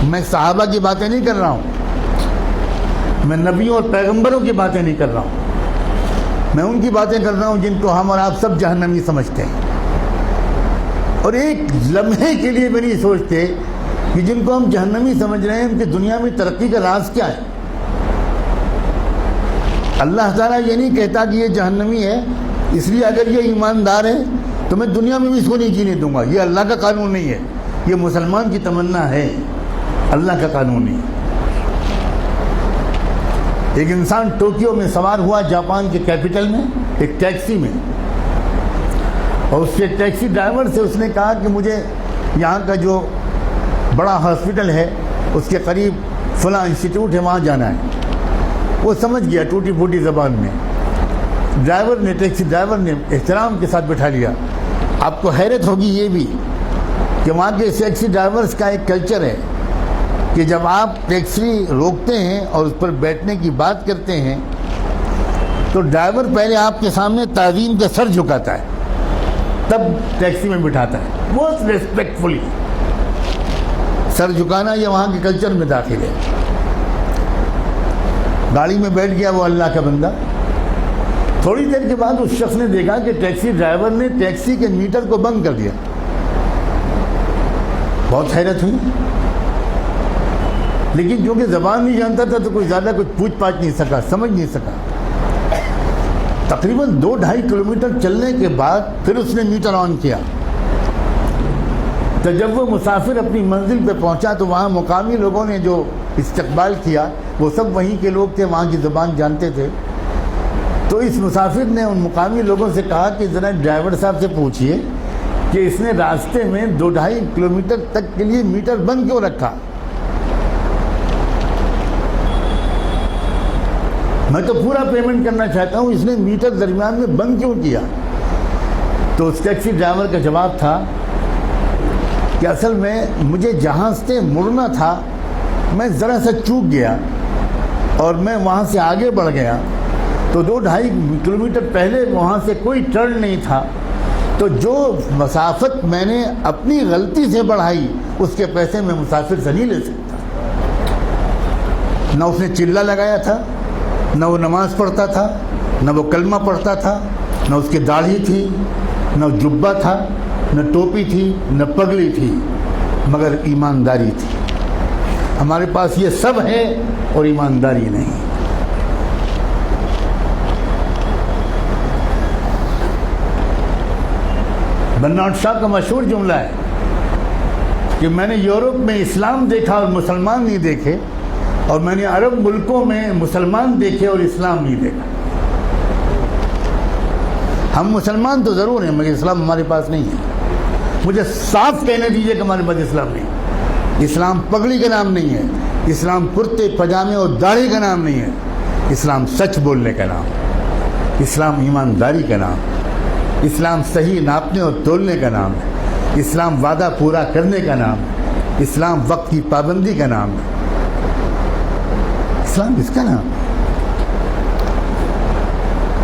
میں صحابہ کی باتیں نہیں کر رہا ہوں، میں نبیوں اور پیغمبروں کی باتیں نہیں کر رہا ہوں، میں ان کی باتیں کر رہا ہوں جن کو ہم اور آپ سب جہنمی سمجھتے ہیں، اور ایک لمحے کے لیے بھی نہیں سوچتے کہ جن کو ہم جہنمی سمجھ رہے ہیں ان کی دنیا میں ترقی کا راز کیا ہے۔ اللہ تعالیٰ یہ نہیں کہتا کہ یہ جہنمی ہے اس لیے اگر یہ ایماندار ہے تو میں دنیا میں بھی اس کو نہیں جینے دوں گا، یہ اللہ کا قانون نہیں ہے، یہ مسلمان کی تمنا ہے، اللہ کا قانون نہیں ہے۔ ایک انسان ٹوکیو میں سوار ہوا جاپان کے کیپٹل میں ایک ٹیکسی میں، اور اس کے ٹیکسی ڈرائیور سے اس نے کہا کہ مجھے یہاں کا جو بڑا ہاسپٹل ہے اس کے قریب فلاں انسٹیٹیوٹ ہے وہاں جانا ہے۔ وہ سمجھ گیا ٹوٹی پھوٹی زبان میں، ٹیکسی ڈرائیور نے احترام کے ساتھ بٹھا لیا۔ آپ کو حیرت ہوگی یہ بھی کہ وہاں کے ٹیکسی ڈرائیورز کا ایک کلچر ہے کہ جب آپ ٹیکسی روکتے ہیں اور اس پر بیٹھنے کی بات کرتے ہیں تو ڈرائیور پہلے آپ کے سامنے تعظیم کا سر جھکاتا ہے، تب ٹیکسی میں بٹھاتا ہے، بہت ریسپیکٹفلی۔ سر جھکانا یہ وہاں کے کلچر میں داخل ہے۔ گاڑی میں بیٹھ گیا وہ اللہ کا بندہ، تھوڑی دیر کے بعد اس شخص نے دیکھا کہ ٹیکسی ڈرائیور نے ٹیکسی کے میٹر کو بند کر دیا۔ بہت حیرت ہوئی، لیکن جو کہ زبان نہیں جانتا تھا تو کوئی زیادہ کچھ پوچھ پاچھ نہیں سکا، سمجھ نہیں سکا۔ تقریباً 2-2.5 کلومیٹر چلنے کے بعد پھر اس نے میٹر آن کیا۔ تو جب وہ مسافر اپنی منزل پہ پہنچا تو وہاں مقامی لوگوں نے جو استقبال کیا وہ سب وہیں کے لوگ تھے، وہاں کی زبان جانتے تھے۔ تو اس مسافر نے ان مقامی لوگوں سے کہا کہ ذرا ڈرائیور صاحب سے پوچھئے کہ اس نے راستے میں 2-2.5 کلومیٹر تک کے لیے میٹر بند کیوں رکھا؟ میں تو پورا پیمنٹ کرنا چاہتا ہوں، اس نے میٹر درمیان میں بند کیوں کیا؟ تو اس ٹیکسی ڈرائیور کا جواب تھا کہ اصل میں مجھے جہاں سے مڑنا تھا میں ذرا سا چوک گیا اور میں وہاں سے آگے بڑھ گیا، تو 2-2.5 کلومیٹر پہلے وہاں سے کوئی ٹرن نہیں تھا، تو جو مسافت میں نے اپنی غلطی سے بڑھائی اس کے پیسے میں مسافر سے نہیں لے سکتا۔ نہ اس نے چلہ لگایا تھا، نہ وہ نماز پڑھتا تھا، نہ وہ کلمہ پڑھتا تھا، نہ اس کی داڑھی تھی، نہ جبہ تھا، نہ ٹوپی تھی، نہ پگڑی تھی، مگر ایمانداری تھی۔ ہمارے پاس یہ سب ہے اور ایمانداری نہیں۔ برنارڈ شاہ کا مشہور جملہ ہے کہ میں نے یورپ میں اسلام دیکھا اور مسلمان نہیں دیکھے، اور میں نے عرب ملکوں میں مسلمان دیکھے اور اسلام نہیں دیکھا۔ ہم مسلمان تو ضرور ہیں مگر اسلام ہمارے پاس نہیں ہے۔ مجھے صاف کہنے دیجئے کہ ہمارے پاس اسلام نہیں ہے۔ اسلام پگڑی کا نام نہیں ہے، اسلام کرتے پجامے اور داڑھی کا نام نہیں ہے، اسلام سچ بولنے کا نام، اسلام ایمانداری کا نام، اسلام صحیح ناپنے اور تولنے کا نام ہے، اسلام وعدہ پورا کرنے کا نام ہے، اسلام وقت کی پابندی کا نام ہے، اسلام اس کا نام ہے۔